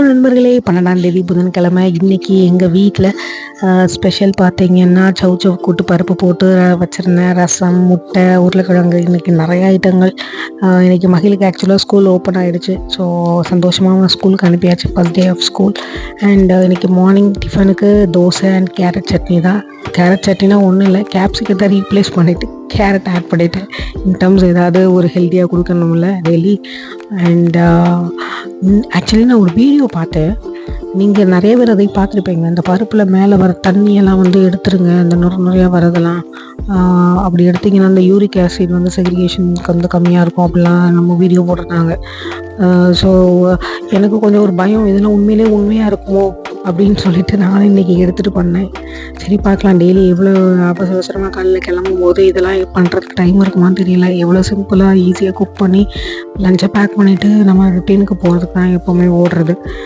நண்பர்களே, 12ஆம் தேதி புதன்கிழமை. இன்னைக்கு எங்கள் வீட்டில் ஸ்பெஷல் பார்த்தீங்கன்னா, சௌசௌ கூட்டு பருப்பு போட்டு வச்சுருந்தேன். ரசம், முட்டை, உருளைக்கிழங்கு, இன்னைக்கு நிறைய ஐட்டங்கள். இன்னைக்கு மகிழுக்கு ஆக்சுவலாக ஸ்கூல் ஓப்பன் ஆகிடுச்சு. ஸோ சந்தோஷமாக அவன் ஸ்கூலுக்கு அனுப்பியாச்சு, first day of school. And இன்னைக்கு மார்னிங் டிஃபனுக்கு தோசை அண்ட் கேரட் சட்னி தான். கேரட் சட்னினா ஒன்றும் இல்லை, கேப்சிகத்தை ரீப்ளேஸ் பண்ணிவிட்டு கேரட் ஆட் பண்ணிவிட்டேன். இன் டர்ம்ஸ் ஏதாவது ஒரு ஹெல்த்தியாக கொடுக்கணும்ல டெய்லி. அண்ட் ஆக்சுவலி நான் ஒரு வீடியோ பார்த்தேன். நீங்கள் நிறைய பேர் அதை பார்த்துருப்பீங்க. இந்த பருப்பில் மேலே வர தண்ணியெல்லாம் வந்து எடுத்துருங்க, இந்த நுரையா வரதெல்லாம். அப்படி எடுத்திங்கன்னா அந்த யூரிக் ஆசிட் வந்து செக்ரிகேஷனுக்கு வந்து கம்மியாக இருக்கும் அப்படிலாம் நம்ம வீடியோ போட்டிருந்தாங்க. ஸோ எனக்கு கொஞ்சம் ஒரு பயம், இதெல்லாம் உண்மையாக இருக்குமோ அப்படின்னு சொல்லிட்டு நானும் இன்றைக்கி எடுத்துகிட்டு பண்ணேன். சரி பார்க்கலாம், டெய்லி எவ்வளோ அவசரமாக காலையில் கிளம்பும் போது இதெல்லாம் பண்ணுறதுக்கு டைம் இருக்குமான்னு தெரியல. எவ்வளோ சிம்பிளாக ஈஸியாக குக் பண்ணி லஞ்சை பேக் பண்ணிவிட்டு நம்ம ருட்டீனுக்கு போகிறதுக்கு தான் எப்போவுமே ஓடுறது.